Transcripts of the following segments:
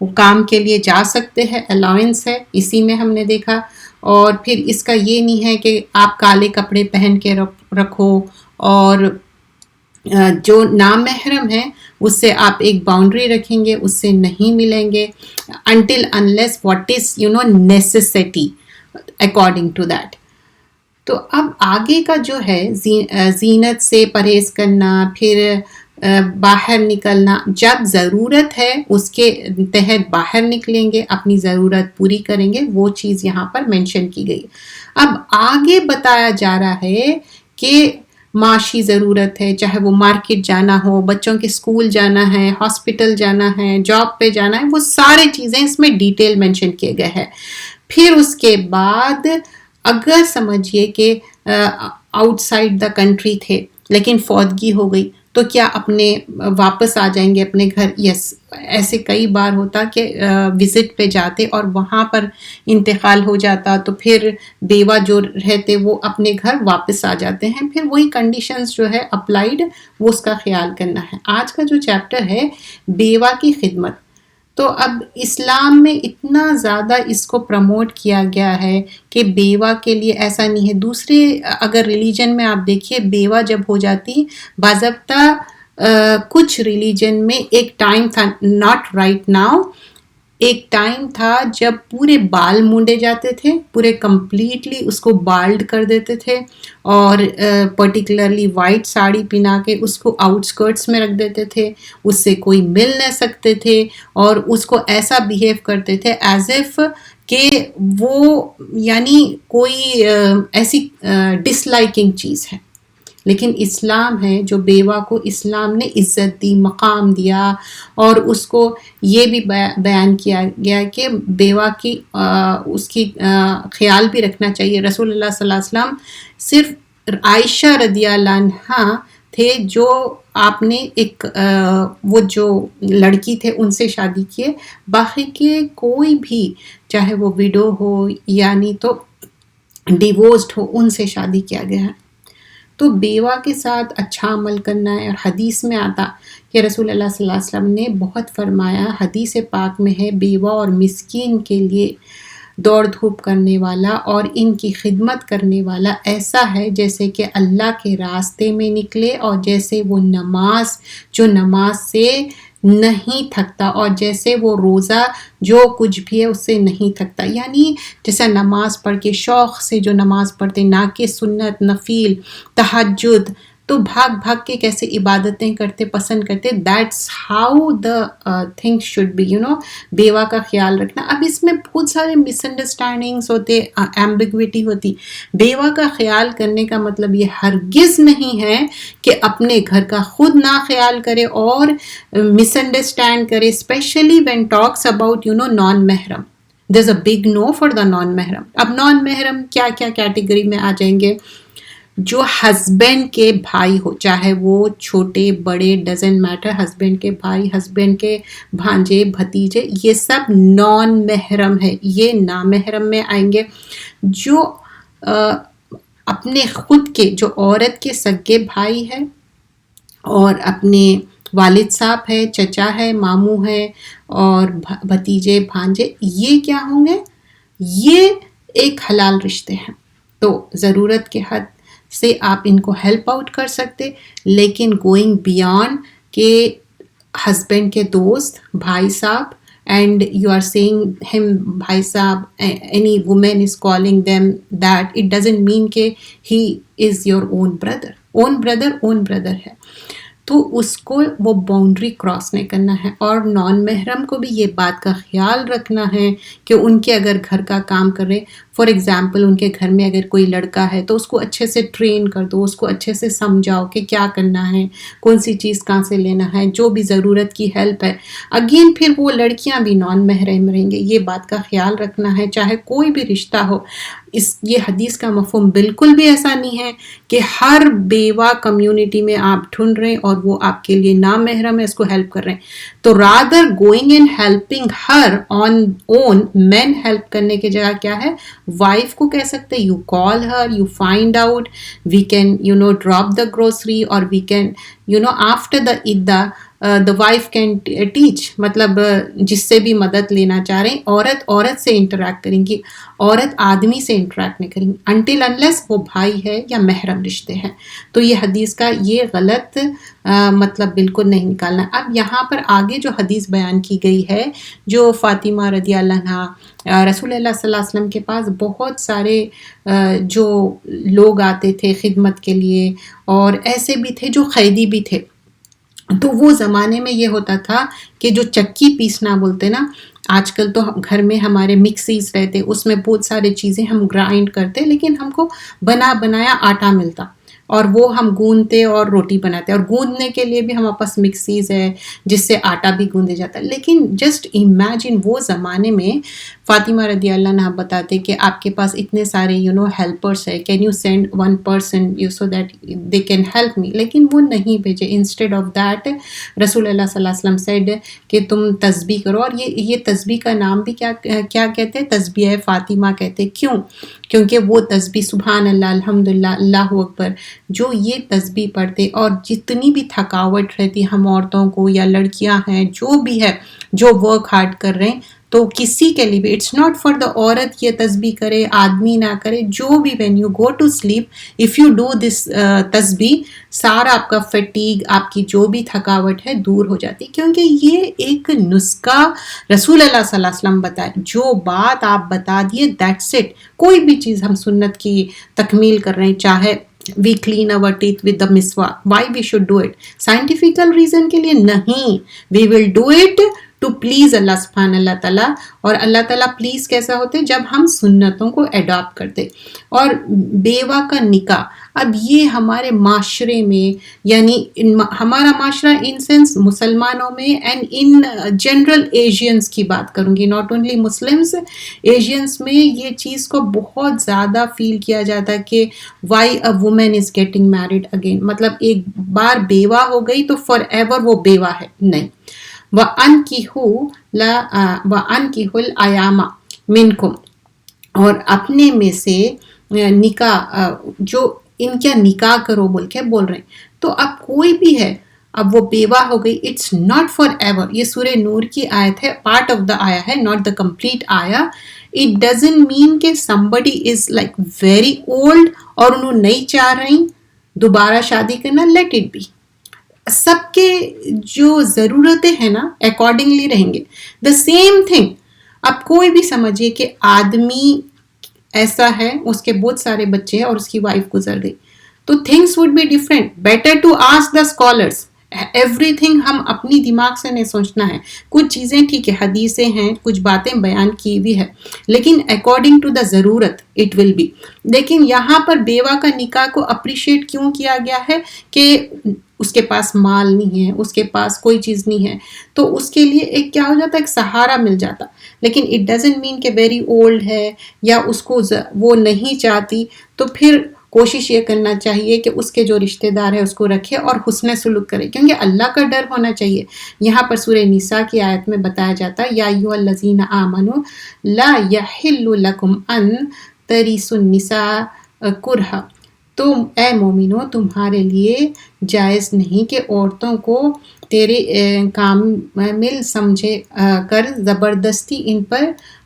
وہ کام کے لیے جا سکتے ہیں، الاؤنس ہے اسی میں ہم نے دیکھا. اور پھر اس کا یہ نہیں ہے کہ آپ کالے کپڑے پہن کے رکھو، اور جو نامحرم ہے اس سے آپ ایک باؤنڈری رکھیں گے، اس سے نہیں ملیں گے until unless what is necessity according to that. تو اب آگے کا جو ہے زینت سے پرہیز کرنا، پھر باہر نکلنا جب ضرورت ہے اس کے تحت باہر نکلیں گے، اپنی ضرورت پوری کریں گے، وہ چیز یہاں پر مینشن کی گئی. اب آگے بتایا جا رہا ہے کہ معاشی ضرورت ہے، چاہے وہ مارکیٹ جانا ہو، بچوں کے اسکول جانا ہے، ہاسپٹل جانا ہے، جاب پہ جانا ہے، وہ سارے چیزیں اس میں ڈیٹیل مینشن کیے گئے ہیں. پھر اس کے بعد اگر سمجھیے کہ آؤٹ سائڈ دا کنٹری تھے لیکن فوتگی ہو گئی تو کیا اپنے واپس آ جائیں گے اپنے گھر؟ یس، ایسے کئی بار ہوتا کہ وزٹ پہ جاتے اور وہاں پر انتقال ہو جاتا تو پھر بیوہ جو رہتے وہ اپنے گھر واپس آ جاتے ہیں. پھر وہی کنڈیشنز جو ہے اپلائیڈ، وہ اس کا خیال کرنا ہے. آج کا جو چیپٹر ہے بیوہ کی خدمت، تو اب اسلام میں اتنا زیادہ اس کو پروموٹ کیا گیا ہے کہ بیوہ کے لیے ایسا نہیں ہے. دوسرے اگر ریلیجن میں آپ دیکھیے بیوہ جب ہو جاتی، باضابطہ کچھ ریلیجن میں ایک ٹائم تھا، ناٹ رائٹ ناؤ، ایک ٹائم تھا جب پورے بال مونڈے جاتے تھے، پورے کمپلیٹلی اس کو بالڈ کر دیتے تھے، اور پرٹیکولرلی وائٹ ساڑی پہنا کے اس کو آؤٹ اسکرٹس میں رکھ دیتے تھے، اس سے کوئی مل نہ سکتے تھے، اور اس کو ایسا بیہیو کرتے تھے ایز ایف کہ وہ یعنی کوئی ایسی ڈس لائکنگ چیز ہے. لیکن اسلام ہے جو بیوہ کو اسلام نے عزت دی، مقام دیا، اور اس کو یہ بھی بیان کیا گیا کہ بیوہ کی اس کی خیال بھی رکھنا چاہیے. رسول اللہ صلی اللہ علیہ وسلم صرف عائشہ رضی اللہ عنہا تھے جو آپ نے ایک وہ جو لڑکی تھے ان سے شادی کیے، باقی کے کوئی بھی چاہے وہ ویڈو ہو یعنی تو ڈیورسڈ ہو ان سے شادی کیا گیا ہے. تو بیوہ کے ساتھ اچھا عمل کرنا ہے. اور حدیث میں آتا کہ رسول اللہ صلی اللہ علیہ وسلم نے بہت فرمایا، حدیث پاک میں ہے، بیوہ اور مسکین کے لیے دوڑ دھوپ کرنے والا اور ان کی خدمت کرنے والا ایسا ہے جیسے کہ اللہ کے راستے میں نکلے، اور جیسے وہ نماز سے نہیں تھکتا، اور جیسے وہ روزہ جو کچھ بھی ہے اس سے نہیں تھکتا. یعنی جیسا نماز پڑھ کے شوق سے جو نماز پڑھتے، نہ کہ سنت، نفل، تہجد، تو بھاگ بھاگ کے کیسے عبادتیں کرتے، پسند کرتے، that's how the thing should be, بیوہ کا خیال رکھنا. اب اس میں بہت سارے مس انڈرسٹینڈنگس ہوتے، ایمبیگوٹی ہوتی. بیوہ کا خیال کرنے کا مطلب یہ ہرگز نہیں ہے کہ اپنے گھر کا خود نہ خیال کرے اور مس انڈرسٹینڈ کرے، specially when talks about non محرم. there's a big no for the non محرم. اب نان محرم کیا کیا کیٹیگری میں آ جائیں گے؟ جو ہسبینڈ کے بھائی ہو، چاہے وہ چھوٹے بڑے ڈزنٹ میٹر، ہسبینڈ کے بھائی، ہسبینڈ کے بھانجے بھتیجے، یہ سب نان محرم ہے، یہ نامحرم میں آئیں گے. جو اپنے خود کے، جو عورت کے سگے بھائی ہے اور اپنے والد صاحب ہے، چچا ہے، ماموں ہے، اور بھتیجے بھانجے، یہ کیا ہوں گے؟ یہ ایک حلال رشتے ہیں. تو ضرورت کے حد سے آپ ان کو ہیلپ آؤٹ کر سکتے، لیکن گوئنگ بیانڈ کہ ہسبینڈ کے دوست، بھائی صاحب، اینڈ یو آر سیئنگ ہم بھائی صاحب، any woman is calling them that, it doesn't mean کہ ہی از یور اون بردر ہے. تو اس کو وہ باؤنڈری کراس نہیں کرنا ہے. اور نان محرم کو بھی یہ بات کا خیال رکھنا ہے کہ ان کے اگر گھر کا کام کر رہے، فار ایگزامپل ان کے گھر میں اگر کوئی لڑکا ہے تو اس کو اچھے سے ٹرین کر دو، اس کو اچھے سے سمجھاؤ کہ کیا کرنا ہے، کون سی چیز کہاں سے لینا ہے، جو بھی ضرورت کی ہیلپ ہے. اگین پھر وہ لڑکیاں بھی نان محرم رہیں گے، یہ بات کا خیال رکھنا ہے چاہے کوئی بھی رشتہ ہو. یہ حدیث کا مفہوم بالکل بھی ایسا نہیں ہے کہ ہر بیوہ کمیونٹی میں آپ ڈھونڈ رہے ہیں اور وہ آپ کے لیے نامحرم ہے، اس کو ہیلپ کر رہے ہیں. تو rather going and helping her on own, مین ہیلپ کرنے کی جگہ کیا ہے، وائف کو کہہ سکتے you call her, you find out, we can drop the grocery, اور وی کین آفٹر دا عدہ the wife can teach, مطلب جس سے بھی مدد لینا چاہ رہے ہیں، عورت سے انٹریکٹ کریں گی، عورت آدمی سے انٹریکٹ نہیں کریں گی until unless وہ بھائی ہے یا محرم رشتے ہیں. تو یہ حدیث کا یہ غلط مطلب بالکل نہیں نکالنا. اب یہاں پر آگے جو حدیث بیان کی گئی ہے، جو فاطمہ رضی اللہ عنہ، رسول اللہ صلی اللہ علیہ وسلم کے پاس بہت سارے جو لوگ آتے تھے خدمت کے لیے، اور ایسے بھی تھے جو قیدی بھی تھے. تو وہ زمانے میں یہ ہوتا تھا کہ جو چکی پیسنا بولتے نا، آج کل تو گھر میں ہمارے مکسیز رہتے، اس میں بہت سارے چیزیں ہم گرائنڈ کرتے، لیکن ہم کو بنایا آٹا ملتا اور وہ ہم گوندتے اور روٹی بناتے، اور گوندنے کے لیے بھی ہمارے پاس مکسیز ہے جس سے آٹا بھی گوندے جاتا ہے. لیکن جسٹ امیجن وہ زمانے میں فاطمہ رضی اللہ عنہ بتاتے کہ آپ کے پاس اتنے سارے ہیلپرس ہے، can you send one person so that they can help me. لیکن وہ نہیں بھیجے. انسٹیڈ آف دیٹ رسول اللہ صلی اللہ علیہ وسلم سیڈ کہ تم تسبیح کرو. اور یہ تسبیح کا نام بھی کیا کہتے ہیں؟ تسبیح فاطمہ کہتے. کیوں؟ کیونکہ وہ تسبیح سبحان اللہ، الحمدللہ، اللہ اکبر، جو یہ تسبیح پڑھتے اور جتنی بھی تھکاوٹ رہتی ہم عورتوں کو یا لڑکیاں ہیں جو بھی ہے جو ورک ہارڈ کر رہے ہیں، تو کسی کے لیے بھی اٹس ناٹ فار دا عورت یہ تسبیح کرے آدمی نہ کرے، جو بھی when you go to sleep if you do this تسبیح، سارا آپ کا فٹیگ، آپ کی جو بھی تھکاوٹ ہے دور ہو جاتی. کیونکہ یہ ایک نسخہ رسول اللہ صلی اللہ علیہ وسلم بتائے، جو بات آپ بتا دیے دیٹس اٹ. کوئی بھی چیز ہم سنت کی تکمیل کر رہے ہیں، چاہے we clean our teeth with the miswak, why we should do it scientifical reason کے لیے نہیں، we will do it to please اللہ سبحانہ اللہ تعالیٰ. اور اللہ تعالیٰ پلیز کیسا ہوتے؟ جب ہم سنتوں کو اڈاپٹ کرتے. اور بیوہ کا نکاح، اب یہ ہمارے معاشرے میں، یعنی ہمارا معاشرہ ان سینس مسلمانوں میں اینڈ ان جنرل ایشینس کی بات کروں گی، ناٹ اونلی مسلمس، ایشینس میں یہ چیز کو بہت زیادہ فیل کیا جاتا ہے کہ why a woman is getting married again, مطلب ایک بار بیوہ ہو گئی تو فار ایور وہ بیوہ ہے، نہیں. وَأَنْكِحُوا الْأَيَامَ مِنْكُمْ، اور اپنے میں سے نکاح، جو ان کا نکاح کرو بول رہے ہیں. تو اب کوئی بھی ہے، اب وہ بیوہ ہو گئی، اٹس ناٹ فار ایور. یہ سورہ نور کی آیت ہے، پارٹ آف دا آیا ہے، ناٹ دا کمپلیٹ آیا. اٹ ڈزنٹ مین کہ somebody is like very old اور انہوں نہیں چاہ رہی دوبارہ شادی کرنا، لیٹ اٹ بی. سب کے جو ضرورتیں ہیں نا اکارڈنگلی رہیں گے. دا سیم تھنگ، اب کوئی بھی سمجھیے کہ آدمی ایسا ہے، اس کے بہت سارے بچے ہیں اور اس کی وائف گزر گئی، تو things would be different. Better to ask the scholars. Everything ہم اپنی دماغ سے نہیں سوچنا ہے. کچھ چیزیں ٹھیک ہے حدیثیں ہیں، کچھ باتیں بیان کی بھی ہے، لیکن اکارڈنگ ٹو دا ضرورت اٹ ول بی. لیکن یہاں پر بیوہ کا نکاح کو اپریشیٹ کیوں کیا گیا ہے کہ اس کے پاس مال نہیں ہے، اس کے پاس کوئی چیز نہیں ہے، تو اس کے لیے ایک کیا ہو جاتا ہے، ایک سہارا مل جاتا. لیکن اٹ ڈزنٹ مین کہ ویری اولڈ ہے یا اس کو وہ نہیں چاہتی، تو پھر کوشش یہ کرنا چاہیے کہ اس کے جو رشتہ دار ہے اس کو رکھے اور حسن سلوک کرے، کیونکہ اللہ کا ڈر ہونا چاہیے. یہاں پر سورہ نساء کی آیت میں بتایا جاتا ہے، یا ایھا الذین آمنوا لا یحل لکم ان ترثوا النساء کرہا. تو اے مومنو، تمہارے لیے جائز نہیں کہ عورتوں کو تیرے کامل سمجھے کر زبردستی ان پر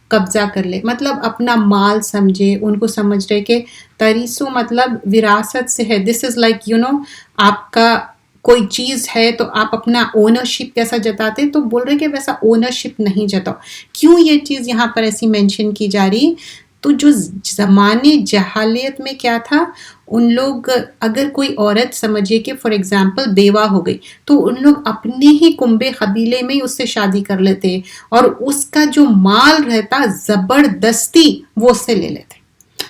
قبضہ کر لے. مطلب اپنا مال سمجھے، ان کو سمجھ رہے کہ تریسو مطلب وراثت سے ہے. دس از لائک آپ کا کوئی چیز ہے تو آپ اپنا اونرشپ کیسا جتاتے، تو بول رہے کہ ویسا اونرشپ نہیں جتاؤ. کیوں یہ چیز یہاں پر ایسی مینشن کی جا رہی؟ تو جو زمانے جہالیت میں کیا تھا، ان لوگ اگر کوئی عورت سمجھے کہ فار ایگزامپل بیوہ ہو گئی، تو ان لوگ اپنے ہی کنبے قبیلے میں اس سے شادی کر لیتے اور اس کا جو مال رہتا زبردستی وہ اس سے لے لیتے.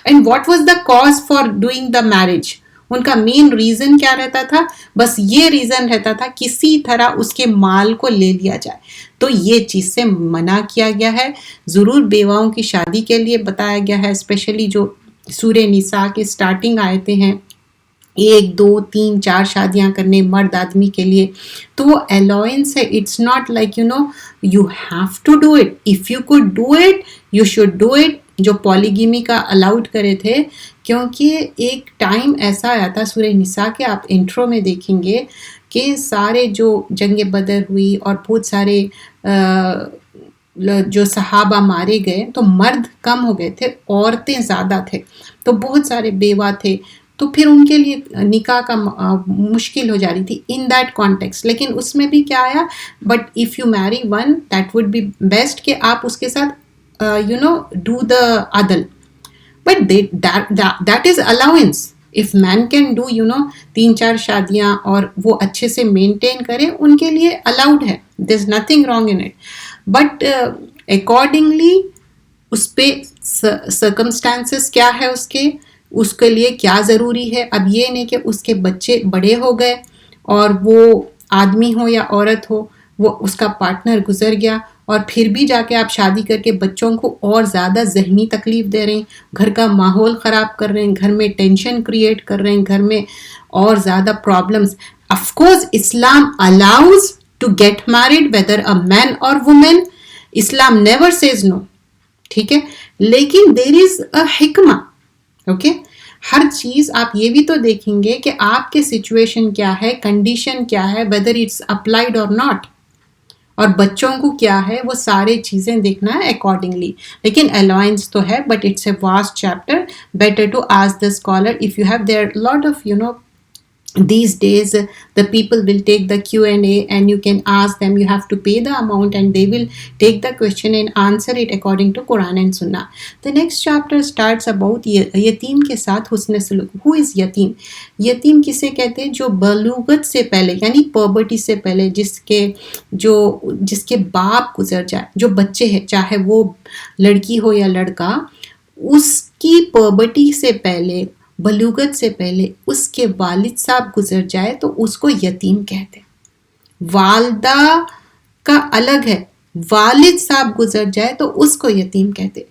And what was the cause for doing the marriage? ان کا مین ریزن کیا رہتا تھا؟ بس یہ ریزن رہتا تھا کسی طرح اس کے مال کو لے لیا جائے. تو یہ چیز سے منع کیا گیا ہے. ضرور بیواؤں کی شادی کے لیے بتایا گیا ہے، اسپیشلی جو سورہ نساء کے سٹارٹنگ آیتیں ہیں، 1 2 3 4 شادیاں کرنے مرد آدمی کے لیے، تو وہ الاؤنس ہے. It's not like you have to do it. If you could do it you should do it. جو پولیگیمی کا الاؤڈ کرے تھے، کیونکہ ایک ٹائم ایسا آیا تھا سورہ نساء کے، آپ انٹرو میں دیکھیں گے کہ سارے جو جنگ بدر ہوئی اور بہت سارے جو صحابہ مارے گئے تو مرد کم ہو گئے تھے، عورتیں زیادہ تھے، تو بہت سارے بیوہ تھے، تو پھر ان کے لیے نکاح کا مشکل ہو جا رہی تھی ان دیٹ کانٹیکس. لیکن اس میں بھی کیا آیا، but if you marry one that would be best کہ آپ اس کے ساتھ ڈو دا عدل. But that is allowance. If man can do 3-4 شادیاں اور وہ اچھے سے مینٹین کرے، ان کے لیے الاؤڈ ہے، there is nothing wrong in it. But accordingly اس پہ سرکمسٹانسز کیا ہے اس کے لیے کیا ضروری ہے. اب یہ نہیں کہ اس کے بچے بڑے ہو گئے اور وہ آدمی ہو یا عورت ہو، وہ اس کا پارٹنر گزر گیا اور پھر بھی جا کے آپ شادی کر کے بچوں کو اور زیادہ ذہنی تکلیف دے رہے ہیں، گھر کا ماحول خراب کر رہے ہیں، گھر میں ٹینشن کریٹ کر رہے ہیں، گھر میں اور زیادہ problems. Of course Islam allows to get married whether a man or woman. Islam never says no, ٹھیک ہے، لیکن دیر از اے حکمہ. اوکے، ہر چیز آپ یہ بھی تو دیکھیں گے کہ آپ کے سچویشن کیا ہے، کنڈیشن کیا ہے، ویدر اٹس اپلائڈ اور ناٹ، اور بچوں کو کیا ہے، وہ سارے چیزیں دیکھنا ہے اکارڈنگلی. لیکن الاؤنس تو ہے، but it's a vast chapter. Better to ask the scholar if you have there lot of these days the people will take the Q&A and you can ask them. You have to pay the amount and they will take the question and answer it according to Quran and Sunnah. The next chapter starts about یتیم کے ساتھ حسن سلوک. Who is یتیم؟ یتیم کسے کہتے ہیں؟ جو بلوغت سے پہلے یعنی پربرٹی سے پہلے جس کے باپ گزر جائے، جو بچے ہیں چاہے وہ لڑکی ہو یا لڑکا، اس کی پربرٹی سے پہلے، بلوغت سے پہلے اس کے والد صاحب گزر جائے تو اس کو یتیم کہتے. والدہ کا الگ ہے، والد صاحب گزر جائے تو اس کو یتیم کہتے.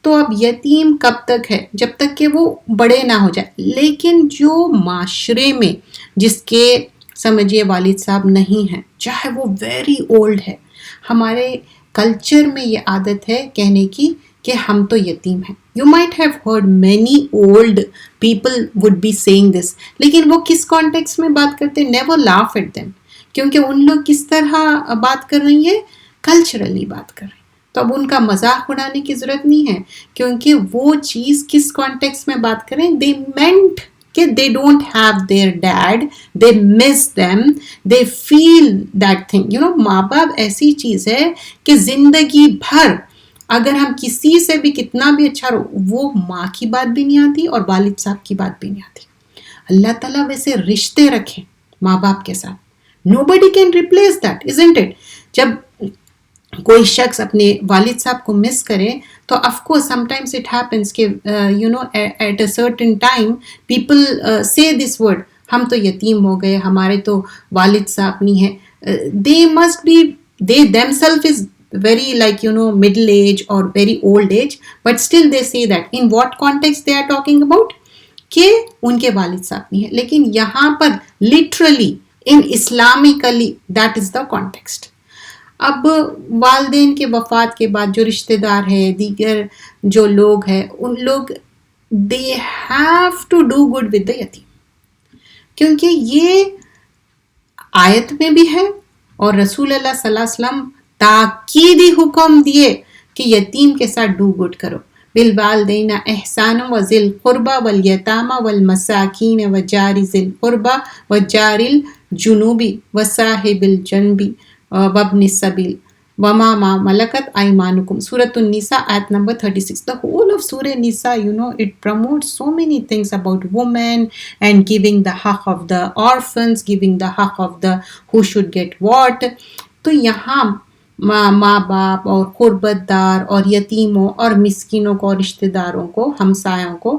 تو اب یتیم کب تک ہے؟ جب تک کہ وہ بڑے نہ ہو جائے. لیکن جو معاشرے میں جس کے سمجھیے والد صاحب نہیں ہیں، چاہے وہ ویری اولڈ ہے، ہمارے کلچر میں یہ عادت ہے کہنے کی کہ ہم تو یتیم ہیں. You might have heard many old people would be saying this. لیکن وہ کس کانٹیکس میں بات کرتے ہیں؟ Never laugh at them. کیونکہ ان لوگ کس طرح بات کر رہی ہیں؟ کلچرلی بات کر رہے ہیں. تو اب ان کا مذاق اڑانے کی ضرورت نہیں ہے، کیونکہ وہ چیز کس کانٹیکس میں بات کریں. They meant کہ they don't have their dad, they miss them, they feel that thing. ماں باپ ایسی چیز ہے کہ زندگی بھر اگر ہم کسی سے بھی کتنا بھی اچھا رہو، وہ ماں کی بات بھی نہیں آتی اور والد صاحب کی بات بھی نہیں آتی. اللہ تعالیٰ ویسے رشتے رکھیں ماں باپ کے ساتھ. Nobody can replace that, isn't it? جب کوئی شخص اپنے والد صاحب کو مس کرے تو of course sometimes it happens کہ at a certain time people say this word, ہم تو یتیم ہو گئے، ہمارے تو والد صاحب نہیں ہیں. They themselves is very middle age or very old age, but still they say that. In what context they are talking about? کہ ان کے والد صاحب نہیں ہے. لیکن یہاں پر literally in Islamically that is the context. اب والدین کے وفات کے بعد جو رشتہ دار ہے، دیگر جو لوگ ہیں، ان لوگ they have to do good with the یتیم، کیونکہ یہ آیت میں بھی ہے اور رسول اللہ صلی اللہ علیہ وسلم تاکیدی حکم دیے کہ یتیم کے ساتھ ڈو گڈ کرو. بالوالدین احسانا وذی القربى والیتامى والمساکین وجار ذی القربى وجار الجنوب وصاحب الجنب وابن السبیل وما ما ملکت ایمانکم. سورۃ النساء آیت number 36. The whole of Surah Nisa, it promotes so many things about women and giving the haqq of the orphans, giving the haqq of the who should get what. تو یہاں ماں باپ اور قربت دار اور یتیموں اور مسکینوں کو اور رشتہ داروں کو، ہمسایوں کو،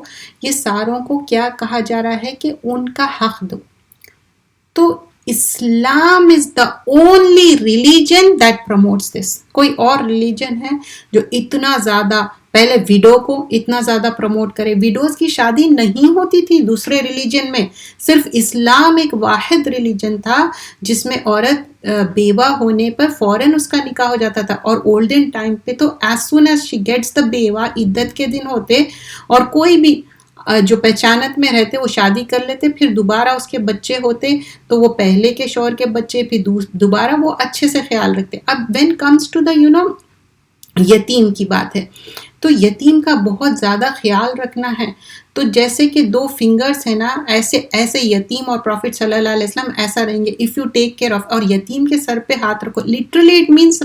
یہ ساروں کو کیا کہا جا رہا ہے کہ ان کا حق دو. تو Islam is the only religion that promotes this. کوئی اور ریلیجن ہے جو اتنا زیادہ پہلے ویڈو کو اتنا زیادہ پروموٹ کرے؟ ویڈوز کی شادی نہیں ہوتی تھی دوسرے ریلیجن میں، صرف اسلام ایک واحد ریلیجن تھا جس میں عورت بیوہ ہونے پر فوراً اس کا نکاح ہو جاتا تھا. اور اولڈن ٹائم پہ تو as soon as she gets the بیوہ، عدت کے دن ہوتے اور کوئی بھی جو پہچانت میں رہتے وہ شادی کر لیتے، پھر دوبارہ اس کے بچے ہوتے تو وہ پہلے کے شوہر کے بچے، پھر دوبارہ وہ اچھے سے خیال رکھتے. اب وین کمز ٹو دا یتیم کی بات ہے، تو یتیم کا بہت زیادہ خیال رکھنا ہے. تو جیسے کہ 2 فنگرز ہیں نا، ایسے یتیم اور پروفٹ صلی اللہ علیہ وسلم ایسا رہیں گے. If you take care of, اور یتیم کے سر پہ ہاتھ رکھو، لٹرلی اٹ مینس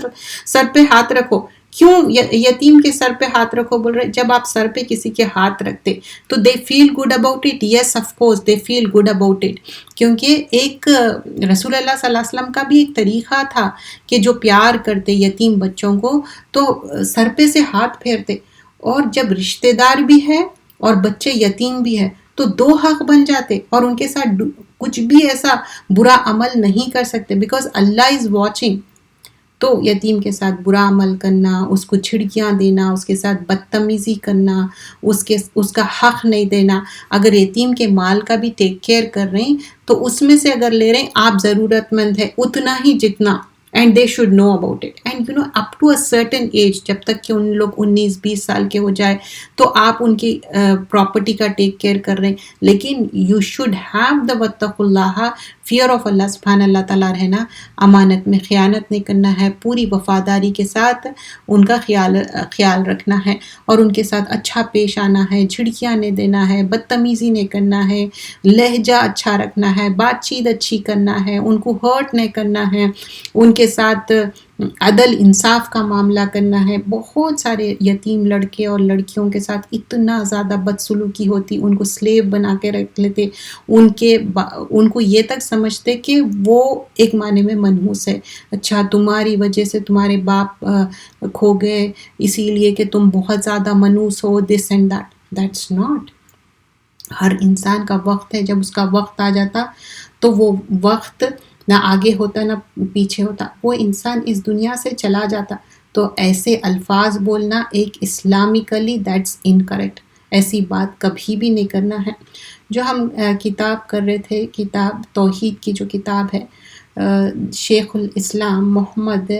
سر پہ ہاتھ رکھو. کیوں یتیم کے سر پہ ہاتھ رکھو بول رہے؟ جب آپ سر پہ کسی کے ہاتھ رکھتے تو they feel good about it. Yes of course they feel good about it, کیونکہ ایک رسول اللہ صلی اللہ علیہ وسلم کا بھی ایک طریقہ تھا کہ جو پیار کرتے یتیم بچوں کو تو سر پہ سے ہاتھ پھیرتے. اور جب رشتہ دار بھی ہے اور بچے یتیم بھی ہے تو 2 حق بن جاتے، اور ان کے ساتھ کچھ بھی ایسا برا عمل نہیں کر سکتے، بیکاز اللہ از واچنگ. تو یتیم کے ساتھ برا عمل کرنا، اس کو چھڑکیاں دینا، اس کے ساتھ بدتمیزی کرنا، اس کا حق نہیں دینا. اگر یتیم کے مال کا بھی ٹیک کیئر کر رہے ہیں تو اس میں سے اگر لے رہے ہیں، آپ ضرورت مند ہے اتنا ہی جتنا، and they should know about it. And up to a certain age, جب تک کہ ان لوگ 19-20 سال کے ہو جائے تو آپ ان کی پراپرٹی کا ٹیک کیئر کر رہے ہیں. لیکن یو شوڈ ہیو دا واتقوا اللہ، فیئر آف اللہ سبحان اللہ تعالیٰ رہنا، امانت میں خیانت نہیں کرنا ہے، پوری وفاداری کے ساتھ ان کا خیال رکھنا ہے، اور ان کے ساتھ اچھا پیش آنا ہے، جھڑکیاں نہیں دینا ہے، بدتمیزی نہیں کرنا ہے، لہجہ اچھا رکھنا ہے، بات چیت اچھی کرنا ہے، ان کو ہرٹ نہیں کرنا ہے، ان کے ساتھ عدل انصاف کا معاملہ کرنا ہے. بہت سارے یتیم لڑکے اور لڑکیوں کے ساتھ اتنا زیادہ بدسلوکی ہوتی، ان کو سلیو بنا کے رکھ لیتے، ان کو یہ تک سمجھتے کہ وہ ایک معنی میں منحوس ہے. اچھا تمہاری وجہ سے تمہارے باپ کھو گئے اسی لیے کہ تم بہت زیادہ منحوس ہو، دس اینڈ دیٹس ناٹ. ہر انسان کا وقت ہے، جب اس کا وقت آ جاتا تو وہ وقت نہ آگے ہوتا نہ پیچھے ہوتا، وہ انسان اس دنیا سے چلا جاتا. تو ایسے الفاظ بولنا ایک اسلامکلی دیٹس انکریکٹ، ایسی بات کبھی بھی نہیں کرنا ہے. جو ہم کتاب کر رہے تھے، کتاب توحید کی جو کتاب ہے، شیخ الاسلام محمد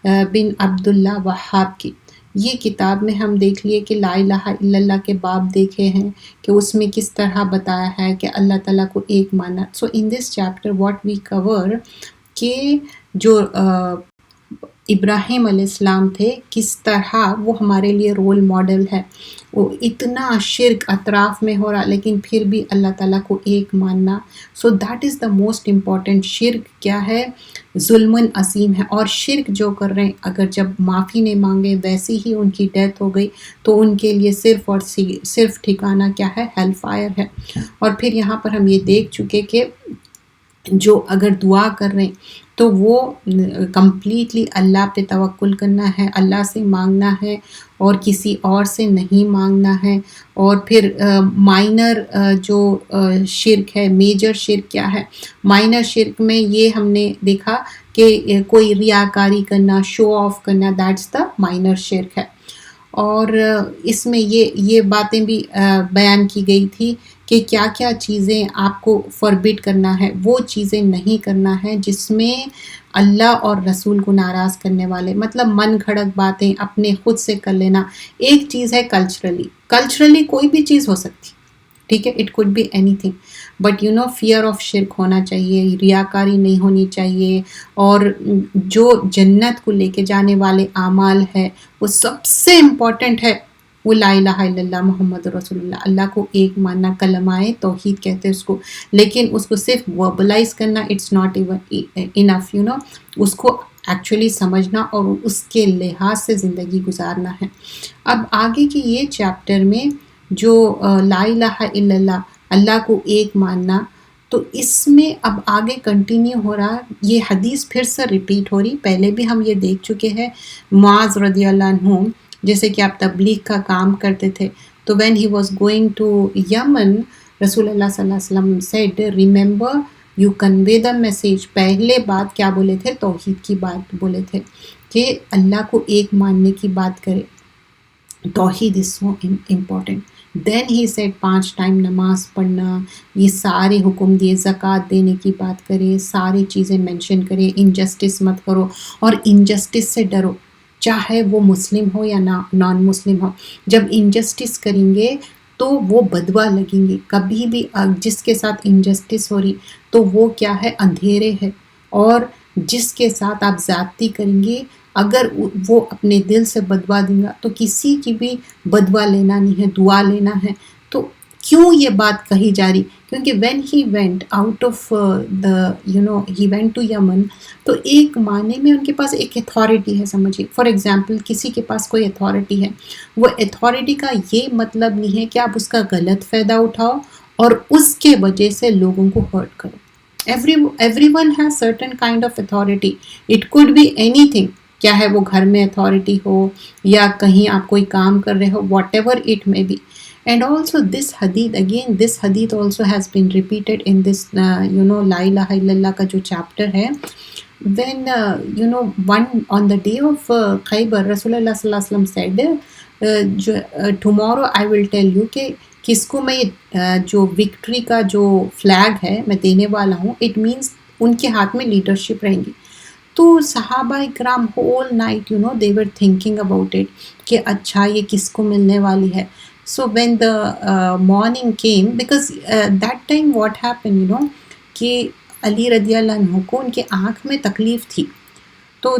بن عبداللہ وہاب کی، یہ کتاب میں ہم دیکھ لیے کہ لا الہ الا اللہ کے باب دیکھے ہیں کہ اس میں کس طرح بتایا ہے کہ اللہ تعالیٰ کو ایک ماننا. سو ان دس چیپٹر واٹ وی کور کہ جو ابراہیم علیہ السلام تھے، کس طرح وہ ہمارے لیے رول ماڈل ہے. وہ اتنا شرک اطراف میں ہو رہا لیکن پھر بھی اللہ تعالیٰ کو ایک ماننا. So that is the most important. شرک کیا ہے؟ ظلم عظیم ہے. اور شرک جو کر رہے ہیں، اگر جب معافی نہیں مانگے ویسے ہی ان کی ڈیتھ ہو گئی تو ان کے لیے صرف اور صرف ٹھکانہ کیا ہے؟ ہیل فائر ہے. اور پھر یہاں پر ہم یہ دیکھ چکے کہ جو اگر دعا کر رہے ہیں تو وہ کمپلیٹلی اللہ پہ توکل کرنا ہے، اللہ سے مانگنا ہے اور کسی اور سے نہیں مانگنا ہے. اور پھر مائنر جو شرک ہے، میجر شرک کیا ہے؟ مائنر شرک میں یہ ہم نے دیکھا کہ کوئی ریاکاری کرنا، شو آف کرنا، دیٹس دا مائنر شرک ہے. اور اس میں یہ باتیں بھی بیان کی گئی تھی کہ کیا کیا چیزیں آپ کو فوربٹ کرنا ہے، وہ چیزیں نہیں کرنا ہے جس میں اللہ اور رسول کو ناراض کرنے والے، مطلب من گھڑت باتیں اپنے خود سے کر لینا. ایک چیز ہے کلچرلی کوئی بھی چیز ہو سکتی، ٹھیک ہے، it could be anything, but fear of شرک ہونا چاہیے، ریاکاری نہیں ہونی چاہیے. اور جو جنت کو لے کے جانے والے اعمال ہے وہ سب سے امپورٹنٹ ہے، وہ لا الہ الا اللہ محمد رسول اللہ، اللہ کو ایک ماننا، کلمہ توحید کہتے ہیں اس کو. لیکن اس کو صرف وربلائز کرنا اٹس ناٹ انف، اس کو ایکچولی سمجھنا اور اس کے لحاظ سے زندگی گزارنا ہے. اب آگے کی یہ چیپٹر میں جو لا الہ الا اللہ، اللہ کو ایک ماننا، تو اس میں اب آگے کنٹینیو ہو رہا. یہ حدیث پھر سے ریپیٹ ہو رہی، پہلے بھی ہم یہ دیکھ چکے ہیں. معاذ رضی اللہ عنہ، جیسے کہ آپ تبلیغ کا کام کرتے تھے، تو when he was going to Yemen, رسول اللہ صلی اللہ علیہ وسلم said remember you convey the message. پہلے بات کیا بولے تھے؟ توحید کی بات بولے تھے کہ اللہ کو ایک ماننے کی بات کرے. توحید is so important. Then he said 5 time نماز پڑھنا، یہ سارے حکم دیے، زکوٰۃ دینے کی بات کرے، ساری چیزیں مینشن کرے، انجسٹس مت کرو اور انجسٹس سے ڈرو، چاہے وہ مسلم ہو یا نان مسلم ہو. جب انجسٹس کریں گے تو وہ بدوا لگیں گے. کبھی بھی جس کے ساتھ انجسٹس ہو رہی تو وہ کیا ہے اندھیرے ہے. اور جس کے ساتھ آپ زیادتی کریں گے اگر وہ اپنے دل سے بدوا دیں گا تو کسی کی بھی بدوا لینا نہیں ہے, دعا لینا ہے. تو کیوں یہ بات کہی جا رہی؟ کیونکہ when he went out of he went to یمن, تو ایک معنی میں ان کے پاس ایک اتھارٹی ہے. سمجھیے فار ایگزامپل کسی کے پاس کوئی اتھارٹی ہے, وہ اتھارٹی کا یہ مطلب نہیں ہے کہ آپ اس کا غلط فائدہ اٹھاؤ اور اس کے وجہ سے لوگوں کو ہرٹ کرو. Everyone has certain kind of authority. It could be anything. کیا ہے وہ گھر میں اتھارٹی ہو یا کہیں آپ کوئی کام کر رہے ہو, whatever it may be. And also this hadith also has been repeated in this La ilaha illallah ka jo chapter hai. When one on the day of Khaybar, Rasulullah sallallahu alaihi wasallam said, tomorrow I will tell you کہ کس کو میں جو victory کا جو flag ہے میں دینے والا ہوں. اٹ مینس ان کے ہاتھ میں لیڈرشپ رہیں گی. تو صحابہ اکرام whole night they were thinking about it کہ اچھا یہ کس کو ملنے والی ہے. So when the morning came, because that time what happened کہ علی رضی اللہ عنہ کو ان کے آنکھ میں تکلیف تھی. تو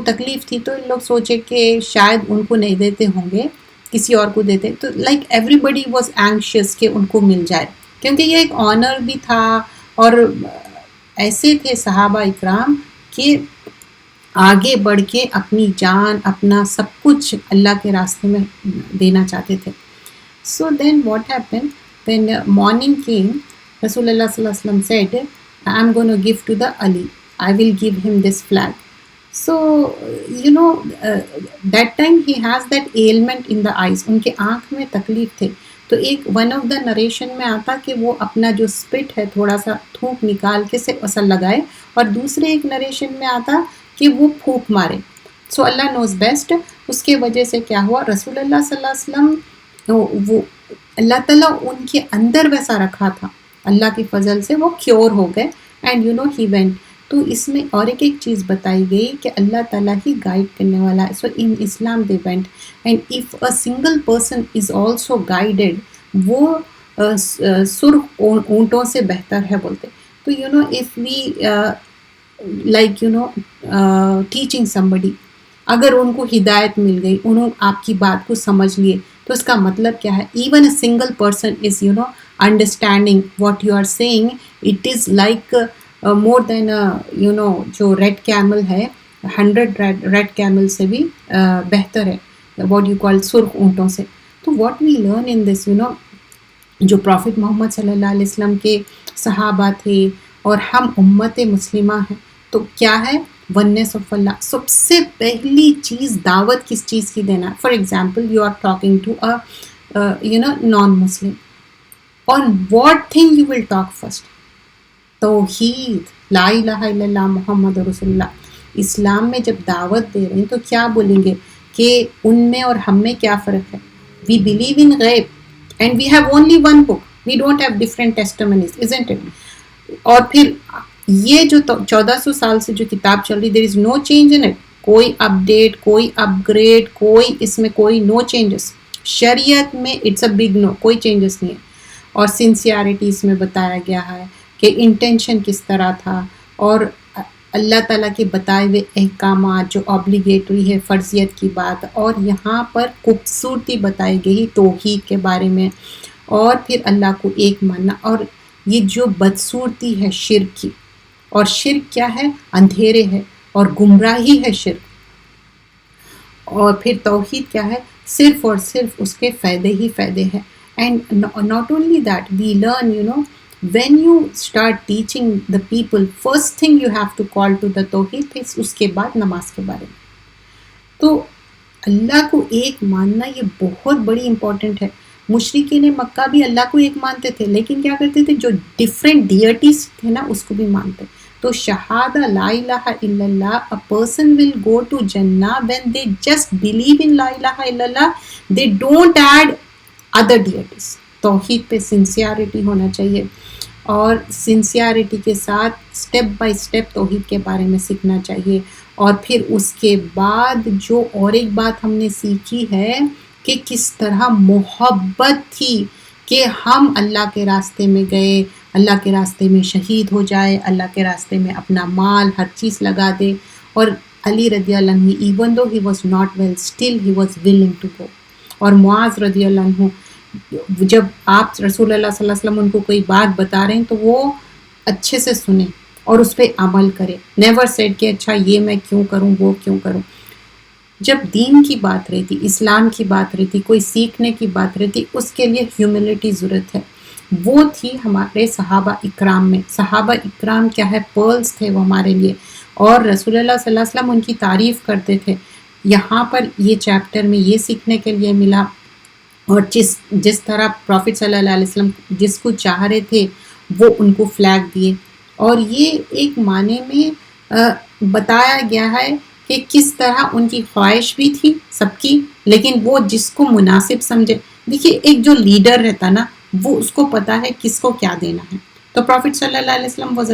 لوگ سوچے کہ شاید ان کو نہیں دیتے ہوں گے, کسی اور کو دیتے. تو like everybody was anxious کہ ان کو مل جائے, کیونکہ یہ ایک آنر بھی تھا. اور ایسے تھے صحابہ اکرام کہ آگے بڑھ کے اپنی جان اپنا سب کچھ اللہ کے راستے میں دینا چاہتے تھے. So then what happened, when morning came, Rasulullah sallallahu alaihi wasallam said, I'm going to give to the Ali. I will give him this flag. So that time he has that ailment in the eyes. ان کے آنکھ میں تکلیف تھے. تو ایک one of the narration میں آتا کہ وہ اپنا جو spit ہے تھوڑا سا تھوک نکال کے سے اثر لگائے, اور دوسرے ایک narration میں آتا کہ وہ پھونک مارے. So اللہ knows best. اس کے وجہ سے کیا ہوا, رسول اللہ صلی اللہ علیہ وسلم وہ اللہ تعالیٰ ان کے اندر ویسا رکھا تھا, اللہ کی فضل سے وہ کیور ہو گئے. And he went. تو اس میں اور ایک چیز بتائی گئی کہ اللہ تعالیٰ ہی گائیڈ کرنے والا ہے. So in Islam they went. And if a single person is also guided, وہ سرخ اونٹوں سے بہتر ہے بولتے. تو if we like teaching somebody, اگر ان کو ہدایت مل گئی, انہوں آپ کی بات کو سمجھ لیے, تو اس کا مطلب کیا ہے, even a single person is understanding what you are seeing, it is like more than جو ریڈ کیمل ہے, 100 ریڈ کیمل سے بھی بہتر ہے, واٹ یو کال سرخ اونٹوں سے. تو واٹ وی لرن ان دس, جو پروفٹ محمد صلی اللہ علیہ وسلم کے صحابہ تھے اور ہم امت مسلمہ ہیں, تو کیا ہے ونس آف اللہ. سب سے پہلی چیز دعوت کس چیز کی دینا. For example you are talking to non Muslim, on what thing you will talk first? توحید, لا الہ الا اللہ محمد رسول اللہ. اسلام میں جب دعوت دے رہے ہیں تو کیا بولیں گے کہ ان میں اور ہم میں کیا فرق ہے. وی بلیو ان غیب and we have only one book, we don't have different testimonies, isn't it؟ اور پھر یہ جو 1400 سال سے جو کتاب چل رہی, دیر از نو چینج ان اٹ. کوئی اپڈیٹ, کوئی اپ گریڈ, کوئی اس میں کوئی نو چینجز. شریعت میں اٹس اے بگ نو, کوئی چینجز نہیں ہے. اور سنسیئرٹی اس میں بتایا گیا ہے کہ انٹینشن کس طرح تھا, اور اللہ تعالیٰ کے بتائے ہوئے احکامات جو اوبلیگیٹری ہے, فرضیت کی بات. اور یہاں پر خوبصورتی بتائی گئی توحید کے بارے میں, اور پھر اللہ کو ایک ماننا. اور یہ جو بدصورتی ہے شرک کی, اور شرک کیا ہے, اندھیرے ہے اور گمراہی ہے شرک. اور پھر توحید کیا ہے, صرف اور صرف اس کے فائدے ہی فائدے ہیں. And not only that, we learn when you start teaching the people, first thing you have to call to the توحید, اس کے بعد نماز کے بارے میں. تو اللہ کو ایک ماننا یہ بہت بڑی امپورٹنٹ ہے. مشرکین مکہ بھی اللہ کو ایک مانتے تھے, لیکن کیا کرتے تھے, جو ڈفرینٹ ڈیئٹیز تھے نا اس کو بھی مانتے. تو شہادہ لا الہ الا اللہ, a person will go to Jannah when they just believe in لا الہ الا اللہ, they don't add other deities. توحید پہ سنسیئرٹی ہونا چاہیے, اور سنسیئرٹی کے ساتھ اسٹیپ بائی اسٹیپ توحید کے بارے میں سیکھنا چاہیے. اور پھر اس کے بعد جو اور ایک بات ہم نے سیکھی ہے کہ کس طرح محبت تھی کہ ہم اللہ کے راستے میں گئے، اللہ کے راستے میں شہید ہو جائے، اللہ کے راستے میں اپنا مال ہر چیز لگا دے. اور علی رضی اللہ عنہ even though he was not well still he was willing to go. اور معاذ رضی اللہ عنہ جب آپ رسول اللہ صلی اللہ علیہ وسلم ان کو کوئی بات بتا رہے ہیں تو وہ اچھے سے سنیں اور اس پہ عمل کرے. نیور سیڈ کہ اچھا یہ میں کیوں کروں وہ کیوں کروں. جب دین کی بات رہتی، اسلام کی بات رہتی، کوئی سیکھنے کی بات رہتی، اس کے لیے ہیوملٹی ضرورت ہے. وہ تھی ہمارے صحابہ اکرام میں. صحابہ اکرام کیا ہے، پرلز تھے وہ ہمارے لیے. اور رسول اللہ صلی اللہ علیہ وسلم ان کی تعریف کرتے تھے. یہاں پر یہ چیپٹر میں یہ سیکھنے کے لیے ملا. اور جس طرح پروفٹ صلی اللہ علیہ وسلم جس کو چاہ رہے تھے وہ ان کو فلیگ دیے. اور یہ ایک معنی میں بتایا گیا ہے کہ کس طرح ان کی خواہش بھی تھی سب کی، لیکن وہ جس کو مناسب سمجھے. دیکھیے ایک جو لیڈر رہتا نا، وہ اس کو پتا ہے کس کو کیا دینا ہے. تو پروفٹ صلی اللہ علیہ وسلم واز